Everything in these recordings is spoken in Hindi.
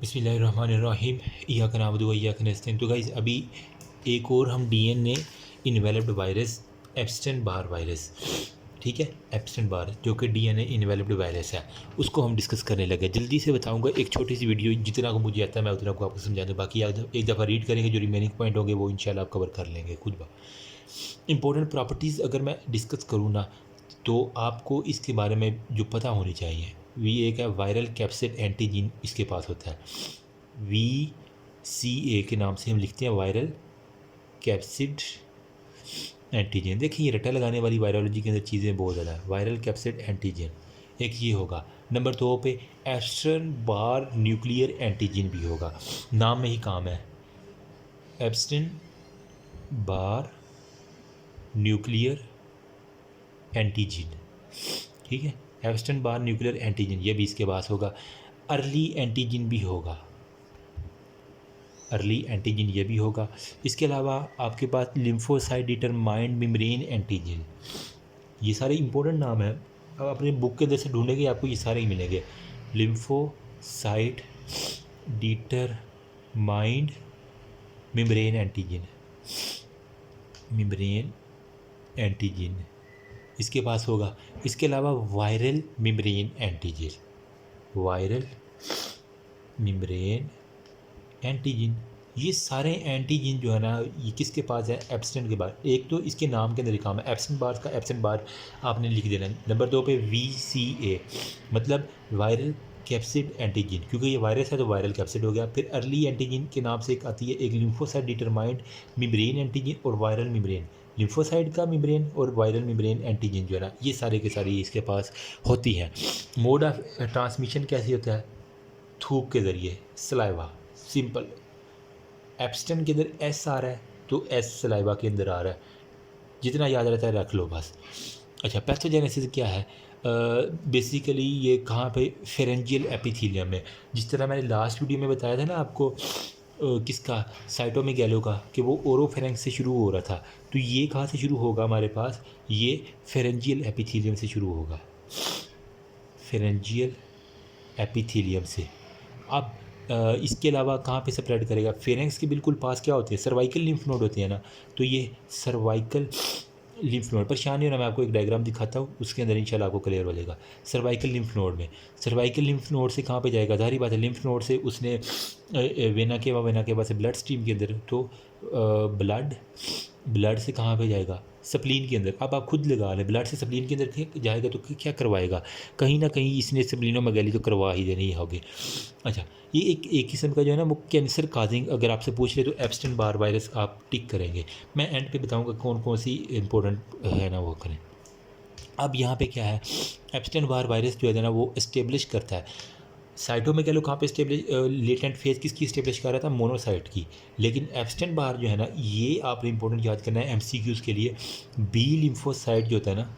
बिस्मिल्लाहिर्रहमानिर्रहीम इय्याका नअबुदु व इय्याका नस्तईन। तो गाइस अभी एक और हम DNA enveloped virus Epstein Barr virus, ठीक है, एप्स्टेन बार जो कि डीएनए इन्वेलप्ड वायरस है, उसको हम डिस्कस करने लगे। जल्दी से बताऊंगा, एक छोटी सी वीडियो, जितना को मुझे आता है मैं उतना को आपको समझा दूँ। बाकी एक दफ़ा रीड करेंगे, जो रिमेनिंग पॉइंट होंगे वो इंशाल्लाह आप कवर कर लेंगे खुद बा। इंपॉर्टेंट प्रॉपर्टीज़ अगर मैं डिस्कस करूँ ना, तो आपको इसके बारे में जो पता होनी चाहिए, ये एक है वायरल कैप्सिड एंटीजन इसके पास होता है, VCA के नाम से हम लिखते हैं, वायरल कैप्सिड एंटीजन। देखिए ये रट्टा लगाने वाली वायरोलॉजी के अंदर चीज़ें बहुत ज़्यादा है। वायरल कैप्सिड एंटीजन एक ये होगा। नंबर 2 पे एप्स्टेन बार न्यूक्लियर एंटीजन भी होगा, नाम में ही काम है, एप्स्टेन बार न्यूक्लियर एंटीजन, ठीक है, एप्स्टेन बार न्यूक्लियर एंटीजन ये भी इसके पास होगा। अर्ली एंटीजन भी होगा, अर्ली एंटीजन ये भी होगा। इसके अलावा आपके पास लिम्फोसाइट डिटरमाइंड मेम्ब्रेन एंटीजन, ये सारे इंपॉर्टेंट नाम हैं। अब अपने बुक के अंदर से ढूंढेंगे आपको ये सारे ही मिलेंगे। Lymphocyte determined membrane antigen, membrane antigen इसके पास होगा। इसके अलावा viral membrane antigen, viral membrane antigen, ये सारे एंटीजन जो है ना, ये किसके पास है, एप्स्टेन के पास। एक तो इसके नाम के अंदर काम है एप्स्टेन बार का, एप्स्टेन बार आपने लिख देना। नंबर 2 पे VCA मतलब वायरल कैप्सिड एंटीजन, क्योंकि ये वायरस है तो वायरल कैप्सिड हो गया। फिर अर्ली एंटीजन के नाम से एक आती है, एक लिम्फोसाइट डिटरमाइंड मेम्ब्रेन एंटीजन और वायरल मेम्ब्रेन, लिम्फोसाइट का मेम्ब्रेन और वायरल मेम्ब्रेन एंटीजन जो है ना, ये सारे के सारी इसके पास होती हैं। मोड ऑफ ट्रांसमिशन कैसे होता है, थूक के ज़रिए, सलाइवा, सिंपल। एप्स्टेन के अंदर S आ रहा है तो S सलाइवा के अंदर आ रहा है, जितना याद रहता है रख लो बस। अच्छा, पैथोजेनेसिस क्या है, बेसिकली ये कहाँ पे, फेरेंजियल एपिथेलियम में। जिस तरह मैंने लास्ट वीडियो में बताया था ना आपको, किसका, साइटोमेगैलो का, कि वो ओरोफेरेंक्स से शुरू हो रहा था, तो ये कहाँ से शुरू होगा हमारे पास, ये फेरेंजियल एपिथेलियम से शुरू होगा, फेरेंजियल एपिथेलियम से। अब इसके अलावा कहाँ पे स्प्रेड करेगा, फेरेंक्स के बिल्कुल पास क्या होते हैं, सर्वाइकल लिम्फ नोड होते हैं ना, तो ये सर्वाइकल लिम्फ नोड, परेशान नहीं होना, मैं आपको एक डायग्राम दिखाता हूँ, उसके अंदर इंशाल्लाह आपको क्लियर हो जाएगा। सर्वाइकल लिम्फ नोड में, सर्वाइकल लिम्फ नोड से कहाँ पे जाएगा, जाहिर बात है लिम्फ नोड से उसने वेना के बाद से ब्लड स्ट्रीम के अंदर, तो ब्लड से कहाँ पे जाएगा, स्प्लीन के अंदर। अब आप खुद लगा लें, ब्लड से स्प्लीन के अंदर जाएगा तो क्या करवाएगा, कहीं ना कहीं इसने स्प्लीनोमेगाली तो करवा ही देनी होगी। अच्छा, ये एक किस्म का जो है ना वो कैंसर काजिंग, अगर आपसे पूछ ले तो एप्स्टेन बार वायरस आप टिक करेंगे। मैं एंड पे बताऊंगा कौन कौन सी इंपॉर्टेंट है ना वो करें। अब यहाँ पे क्या है, एप्स्टेन बार वायरस जो है ना वो इस्टेब्लिश करता है, साइटोमेगैलो कहाँ पे इस्टेब्लिश, लेटेंट फेज किसकी इस्टेब्लिश कर रहा था, मोनोसाइट की। लेकिन एप्स्टेन बार जो है ना, ये आपने इंपॉर्टेंट याद करना है MCQs के लिए, बी लिम्फोसाइट जो होता है ना,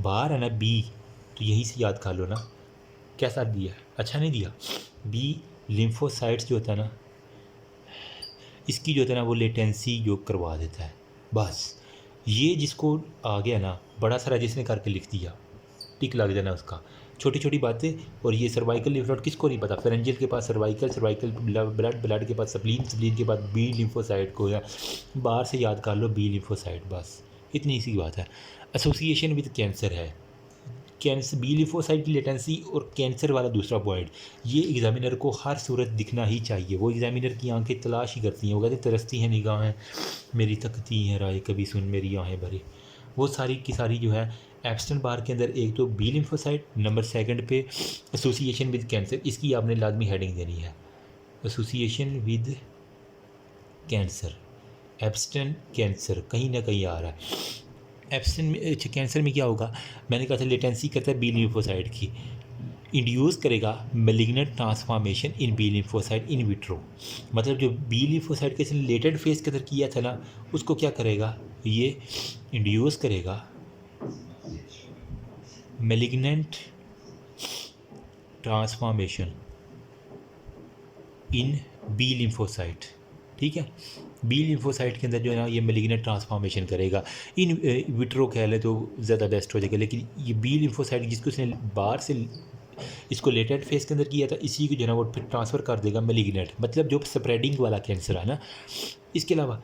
बार है ना बी, तो यहीं से याद कर लो ना, कैसा दिया, अच्छा नहीं दिया, बी लिम्फोसाइट्स जो होता है ना, इसकी जो होता है ना वो लेटेंसी जो करवा देता है बस। ये जिसको आ गया ना, बड़ा सारा जिसने करके लिख दिया, टिक लग जाना उसका, छोटी छोटी बातें। और ये सर्वाइकल लिम्फ नोड किसको नहीं पता, फेरेंजियल के पास सर्वाइकल ब्लड के पास स्प्लीन के बाद बी लिम्फोसाइट को, या बाहर से याद कर लो बी लिम्फोसाइट, बस इतनी सी बात है। एसोसिएशन विद कैंसर है, कैंसर बी लिम्फोसाइट की लेटेंसी और कैंसर वाला दूसरा पॉइंट, ये एग्जामिनर को हर सूरत दिखना ही चाहिए। वो एग्जामिनर की आंखें तलाश ही करती हैं, वो कहते तरसती हैं निगाहें मेरी, तकती हैं राय कभी सुन मेरी आंखें भरी, वो सारी की सारी जो है एप्स्टेन बार के अंदर। एक तो बी लिम्फोसाइट, नंबर 2 पे एसोसिएशन विद कैंसर, इसकी आपने लाजमी हेडिंग देनी है, एसोसिएशन विद कैंसर, एप्स्टेन कैंसर कहीं ना कहीं आ रहा है। एप्स्टेन में कैंसर में क्या होगा, मैंने कहा था लेटेंसी करता है बी लिम्फोसाइट की, इंड्यूस करेगा malignant transformation in B lymphocyte in vitro, मतलब जो बी लिम्फोसाइट के लेटेड फेज के अंदर किया था ना, उसको क्या करेगा, ये इंड्यूस करेगा malignant transformation in B lymphocyte, ठीक है, बी लिम्फोसाइट के अंदर जो है ना ये मेलिग्नेंट ट्रांसफॉर्मेशन करेगा। इन विट्रो कह ले तो ज़्यादा बेस्ट हो जाएगा, लेकिन ये बी लिम्फोसाइट जिसको उसने बाहर से इसको लेटेंट फेज के अंदर किया था, इसी को जो है ना वो फिर ट्रांसफ़र कर देगा मेलिग्नेंट, मतलब जो स्प्रेडिंग वाला कैंसर है ना। इसके अलावा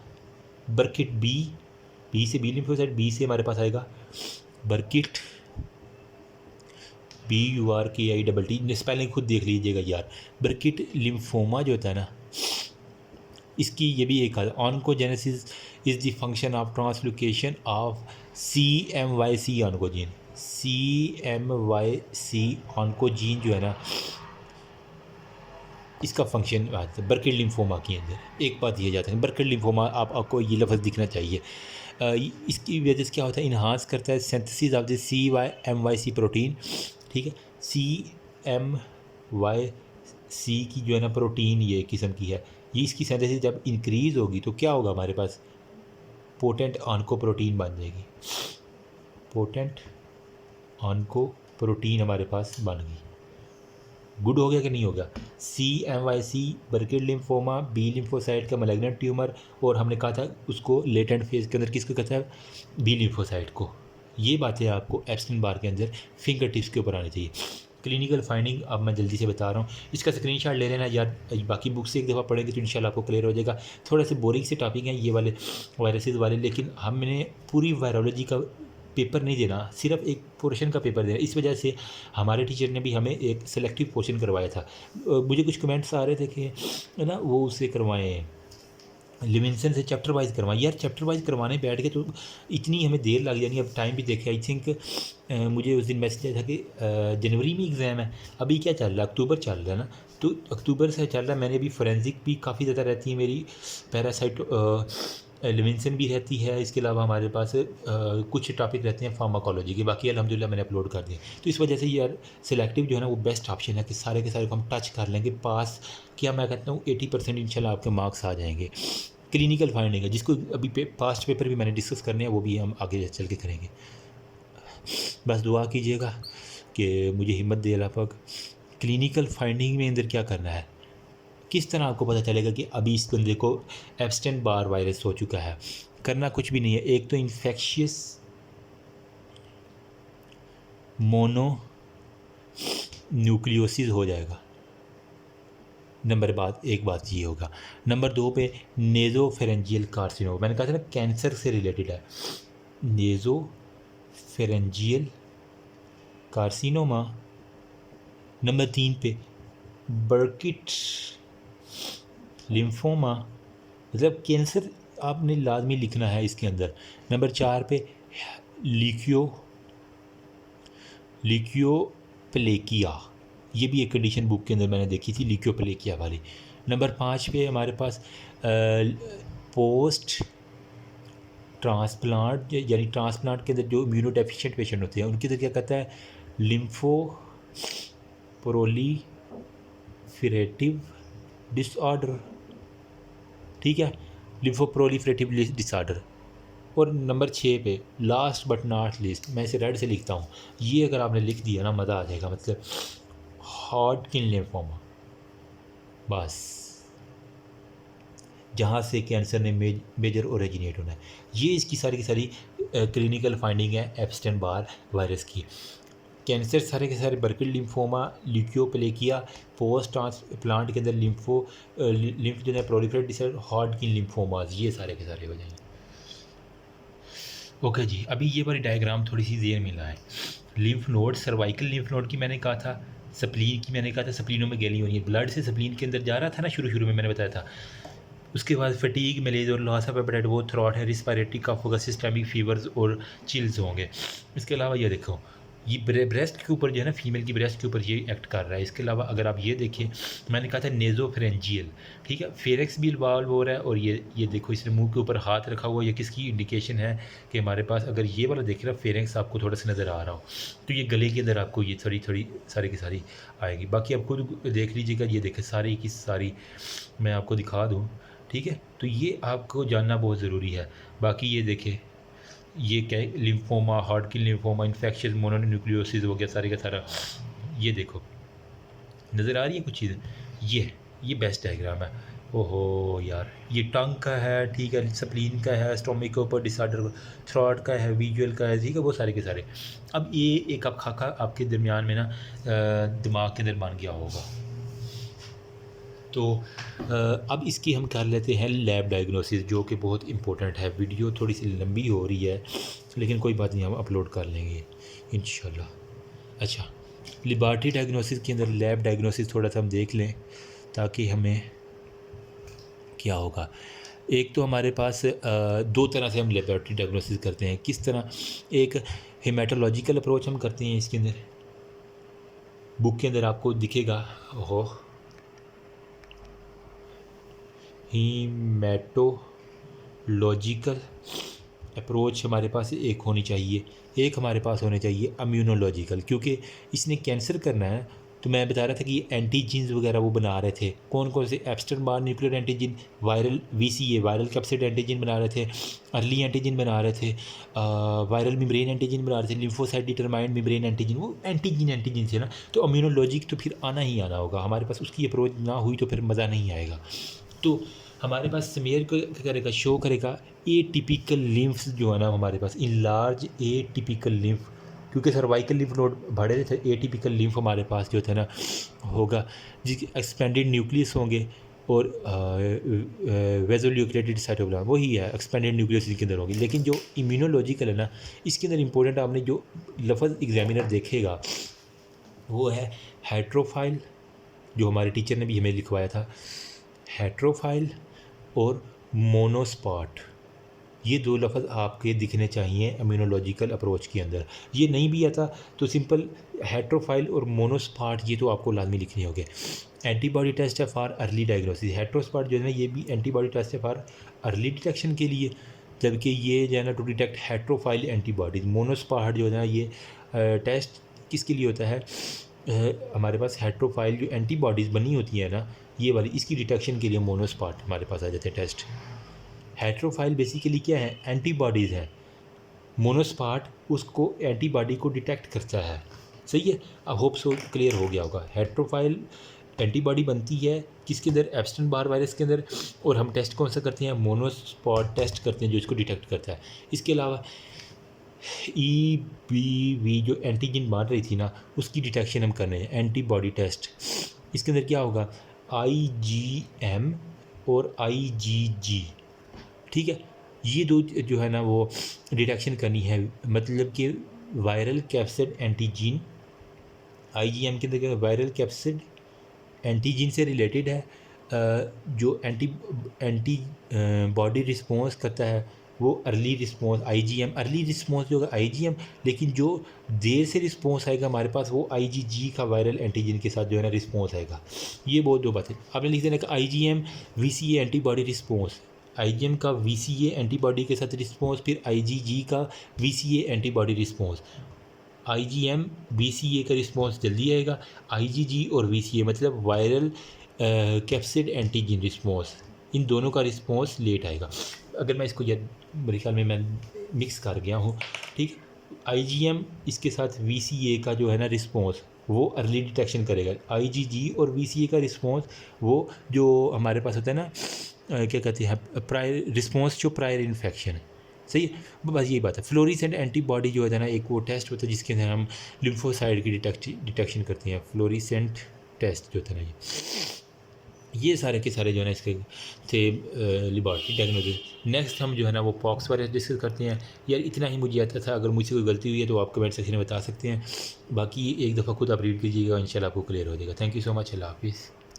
बर्किट बी से बी लिम्फोसाइट, बी से हमारे पास आएगा बर्किट BURKITT, स्पेलिंग खुद देख लीजिएगा यार। बर्किट लिम्फोमा जो होता है ना, इसकी ये भी एक oncogenesis is the function of translocation of CMYC oncogene. CMYC oncogene जो है ना, इसका फंक्शन आता है बर्किट लिम्फोमा के अंदर। एक बात ये जाता है बर्किट लिम्फोमा, आपको ये लफ्ज़ दिखना चाहिए। इसकी वजह से क्या होता है, इन्हांस करता है synthesis of the CMYC protein, ठीक है। CMYC की जो है ना प्रोटीन ये किस्म की है, ये इसकी सिंथेसिस जब इंक्रीज़ होगी तो क्या होगा, हमारे पास पोटेंट ऑन्कोप्रोटीन बन जाएगी। पोटेंट ऑन्कोप्रोटीन हमारे पास बन गई। गुड हो गया कि नहीं हो गया। CMYC Burkitt lymphoma, B lymphocyte का मैलिग्नेंट ट्यूमर, और हमने कहा था उसको लेटेंट फेज के अंदर किसको कहता है, बी लिम्फोसाइट को। ये बातें आपको एप्स्टेन बार के अंदर फिंगर टिप्स के ऊपर आनी चाहिए। क्लिनिकल फाइंडिंग अब मैं जल्दी से बता रहा हूँ, इसका स्क्रीनशॉट ले लेना यार, बाकी बुक से एक दफ़ा पढ़ेंगे तो इंशाल्लाह आपको क्लियर हो जाएगा। थोड़े से बोरिंग से टॉपिक हैं ये वाले वायरसेस वाले, लेकिन हमने पूरी वायरोलॉजी का पेपर नहीं देना, सिर्फ एक पोर्शन का पेपर देना। इस वजह से हमारे टीचर ने भी हमें एक सेलेक्टिव पोर्शन करवाया था। मुझे कुछ कमेंट्स आ रहे थे कि है ना वो उससे करवाएं, लिविंगस्टन से चैप्टर वाइज करवाएं। यार चैप्टर वाइज करवाने बैठ के तो इतनी हमें देर लग जानी। अब टाइम भी देखे, आई थिंक मुझे उस दिन मैसेज आया था कि जनवरी में एग्ज़ाम है। अभी क्या चल रहा है, अक्टूबर चल रहा है ना, तो अक्टूबर से चल रहा है। मैंने अभी फोरेंसिक भी काफ़ी ज़्यादा रहती है मेरी, पैरासाइट लिविंगस्टन भी रहती है। इसके अलावा हमारे पास कुछ टॉपिक रहते हैं फार्माकोलॉजी के, बाकी अल्हम्दुलिल्लाह मैंने अपलोड कर दिए। तो इस वजह से यार सिलेक्टिव जो है ना वो बेस्ट ऑप्शन है कि सारे के सारे को हम टच कर लेंगे। पास क्या मैं कहता हूँ 80% इंशाल्लाह आपके मार्क्स आ जाएंगे। क्लिनिकल फाइंडिंग है जिसको अभी पास्ट पेपर भी मैंने डिस्कस करने हैं, वो भी हम आगे चल के करेंगे। बस दुआ कीजिएगा कि मुझे हिम्मत दे अल्लाह पाक। क्लिनिकल फाइंडिंग में अंदर क्या करना है, किस तरह आपको पता चलेगा कि अभी इस बंदे को एप्स्टेन बार वायरस हो चुका है। करना कुछ भी नहीं है, एक तो इन्फेक्शियस मोनो न्यूक्लियोसिस हो जाएगा, एक बात ये होगा। नंबर 2 पे नेज़ोफेरेंजियल कार्सिनोमा, मैंने कहा था ना कैंसर से रिलेटेड है। नेज़ोफेरेंजियल कार्सिनोमा। नंबर 3 पे बर्किट लिम्फोमा, मतलब कैंसर आपने लाजमी लिखना है इसके अंदर। नंबर 4 पे ल्यूकियोप्लेकिया, ये भी एक कंडीशन बुक के अंदर मैंने देखी थी, ल्यूकियोप्लेकिया वाली। नंबर 5 पे हमारे पास पोस्ट ट्रांसप्लांट, यानी ट्रांसप्लांट के अंदर जो इम्यूनोडेफिशिएंट पेशेंट होते हैं उनके अंदर क्या कहता है, लिम्फोप्रोलीफरेटिव डिसऑर्डर, ठीक है, लिम्फोप्रोलीफरेटिव डिसऑर्डर। और नंबर 6 पे लास्ट बट नॉट लीस्ट, मैं इसे रेड से लिखता हूँ, ये अगर आपने लिख दिया ना मज़ा आ जाएगा, मतलब हॉडकिन लिम्फोमा। बस जहाँ से कैंसर ने मेजर ओरिजिनेट होना है, ये इसकी सारी की सारी क्लिनिकल फाइंडिंग है एप्स्टेन बार वायरस की। कैंसर सारे के सारे बर्किट लिम्फोमा, ल्यूकियोप्लेकिया, पोस्ट ट्रांसप्लांट के अंदर लिम्फ जो है प्रोलिफरेट डिसऑर्डर, हॉडकिन लिम्फोमास, ये सारे के सारे हो जाएंगे। ओके जी, अभी ये वाली डायग्राम थोड़ी सी देर मिला है। Lymph node, cervical lymph node की मैंने कहा था, स्प्लीन की मैंने कहा था, स्प्लीनों में गैली होनी है, ब्लड से स्प्लीन के अंदर जा रहा था ना शुरू में मैंने बताया था। उसके बाद फटीग, मलेज और लॉस ऑफ एपेटाइट वो थ्रॉट है, रिस्पायरेटरी कफ होगा, सिस्टमिक फीवर्स और चिल्स होंगे। इसके अलावा ये देखो, ये ब्रेस्ट के ऊपर जो है ना, फीमेल की ब्रेस्ट के ऊपर ये एक्ट कर रहा है। इसके अलावा अगर आप ये देखें, मैंने कहा था नेज़ोफेरेंजियल, ठीक है, फेरेक्स भी इन्वॉल्व हो रहा है। और ये देखो, इसने मुंह के ऊपर हाथ रखा हुआ, ये किसकी इंडिकेशन है कि हमारे पास अगर ये वाला देख रहा फेरेक्स आपको थोड़ा सा नज़र आ रहा हो, तो ये गले के अंदर आपको ये थोड़ी सारी की सारी आएगी। बाकी आप खुद देख लीजिएगा, ये देखें सारी की सारी मैं आपको दिखा दूँ, ठीक है। तो ये आपको जानना बहुत ज़रूरी है। बाकी ये देखें, ये क्या है, लिम्फोमा, हॉडकिन लिम्फोमा, इन्फेक्शियस मोनोन्यूक्लियोसिस हो गया सारे का सारा। ये देखो, नज़र आ रही है कुछ चीज़ें, ये बेस्ट डायग्राम है। ओहो यार, ये टंग का है, ठीक है, स्प्लीन का है, स्टोमिक के ऊपर डिसऑर्डर, थ्रॉट का है, विजुअल का है, ठीक है, वो सारे के सारे। अब ये एक अब खाका आपके दरमियान में ना दिमाग के अंदर बन गया होगा। तो अब इसकी हम कर लेते हैं लैब डायग्नोसिस, जो कि बहुत इंपॉर्टेंट है। वीडियो थोड़ी सी लंबी हो रही है, लेकिन कोई बात नहीं, हम अपलोड कर लेंगे इंशाल्लाह। अच्छा, लेबॉरेटरी डायग्नोसिस के अंदर लैब डायग्नोसिस थोड़ा सा हम देख लें, ताकि हमें क्या होगा। एक तो हमारे पास दो तरह से हम लेबॉरेटरी डायग्नोसिस करते हैं। किस तरह? एक हेमाटोलॉजिकल अप्रोच हम करते हैं। इसके अंदर बुक के अंदर आपको दिखेगा, ओहो, हीमेटोलॉजिकल अप्रोच हमारे पास एक होनी चाहिए। एक हमारे पास होने चाहिए इम्यूनोलॉजिकल, क्योंकि इसने कैंसर करना है। तो मैं बता रहा था कि एंटीजीन्स वगैरह वो बना रहे थे। कौन कौन से? Epstein Barr nuclear antigen, viral VCA viral capsid antigen बना रहे थे, अर्ली एंटीजन बना रहे थे, वायरल मेम्ब्रेन एंटीजन बना रहे थे, लिम्फोसाइट डिटरमाइंड मेम्ब्रेन एंटीजन, वो एंटीजन से ना। तो इम्यूनोलॉजिक तो फिर आना ही आना होगा हमारे पास। उसकी अप्रोच ना हुई तो फिर मज़ा नहीं आएगा। तो हमारे पास स्मेयर को करेगा, शो करेगा ए टिपिकल लिम्फ्स जो है ना हमारे पास, in large atypical lymph, क्योंकि सर्वाइकल लिम्फ नोड बढ़े रहे थे। ए टिपिकल लिम्फ हमारे पास जो था ना होगा, जिसके एक्सपेंडेड न्यूक्लियस होंगे, और वेजोल्यूक्लेटेड साइटोप्लाज्म वही है, एक्सपेंडेड न्यूक्लियस इसके अंदर होगी। लेकिन जो इम्यूनोलॉजिकल है ना, इसके अंदर इंपॉर्टेंट आपने जो लफ्ज़ एग्जामिनर देखेगा वो है हेट्रोफाइल, जो हमारे टीचर ने भी हमें लिखवाया था, हेट्रोफाइल और मोनोस्पॉट। ये दो लफ्ज़ आपके दिखने चाहिए इम्यूनोलॉजिकल अप्रोच के अंदर। ये नहीं भी आता तो सिंपल हेट्रोफाइल और मोनोस्पॉट ये तो आपको लाजमी लिखने होंगे। एंटीबॉडी टेस्ट है फॉर अर्ली डायग्नोसिस। हेट्रोस्पॉट जो है ना, ये भी एंटीबॉडी टेस्ट है फॉर अर्ली डिटेक्शन के लिए, जबकि ये जो है ना टू डिटेक्ट हेट्रोफाइल एंटीबॉडीज। मोनोस्पॉट जो है ना, ये टेस्ट किसके लिए होता है? हमारे पास हेट्रोफाइल जो एंटीबॉडीज़ बनी होती है ना, ये वाली, इसकी डिटेक्शन के लिए मोनोस्पॉट हमारे पास आ जाते हैं टेस्ट। हेट्रोफाइल बेसिकली क्या है? एंटीबॉडीज़ है। मोनोस्पॉट उसको एंटीबॉडी को डिटेक्ट करता है। सही है, अब होप सो क्लियर हो गया होगा। हेट्रोफाइल एंटीबॉडी बनती है किसके अंदर? एप्स्टेन बार वायरस के अंदर। और हम टेस्ट कौन सा करते हैं? मोनोस्पॉट टेस्ट करते हैं, जो इसको डिटेक्ट करता है। इसके अलावा EBV जो एंटीजन मान रही थी ना, उसकी डिटेक्शन हम करने हैं, एंटीबॉडी टेस्ट। इसके अंदर क्या होगा? IgM और IgG, ठीक है। ये दो जो है ना वो डिटेक्शन करनी है, मतलब कि वायरल कैप्सिड एंटीजन। IgM के अंदर वायरल कैप्सिड एंटीजन से रिलेटेड है, जो एंटी बॉडी रिस्पॉन्स करता है वो early response IgM। Early response जो होगा IgM, लेकिन जो देर से रिस्पॉन्स आएगा हमारे पास वो IgG का वायरल एंटीजन के साथ जो है ना रिस्पॉन्स आएगा। ये बहुत दो बातें आपने लिख देना कि IgM VCA antibody response, IgM का VCA एंटीबॉडी के साथ रिस्पॉन्स, फिर IgG का VCA antibody response. IgM VCA का रिस्पॉन्स जल्दी आएगा, IgG और VCA मतलब वायरल कैप्सिड एंटीजन रिस्पॉन्स, इन दोनों का रिस्पॉन्स लेट आएगा। अगर मैं इसको मेरे ख्याल में मैं मिक्स कर गया हूँ, ठीक। IgM इसके साथ VCA का जो है ना रिस्पॉन्स वो अर्ली डिटेक्शन करेगा। IgG और VCA का रिस्पॉन्स वो जो हमारे पास होता है ना, क्या कहते हैं, प्रायर रिस्पॉन्स, जो प्रायर इन्फेक्शन है। सही है, बस यही बात है। फ्लोरिसेंट एंटीबॉडी जो है ना, एक वो टेस्ट होता है जिसके अंदर हम लिम्फोसाइड की डिटेक्शन करते हैं, फ्लोरिसेंट टेस्ट जो होता है ना, ये सारे के सारे जो है ना इसके थे लेबॉरेटरी डायग्नोसिस। नेक्स्ट हम जो है ना वो पॉक्स वायरस डिस्कस करते हैं। यार इतना ही मुझे आता था, अगर मुझसे कोई गलती हुई है तो आप कमेंट सेक्शन में बता सकते हैं। बाकी एक दफ़ा खुद आप रीड कीजिएगा, इंशाल्लाह आपको क्लियर हो जाएगा। थैंक यू सो मच, अल्लाह हाफिज़।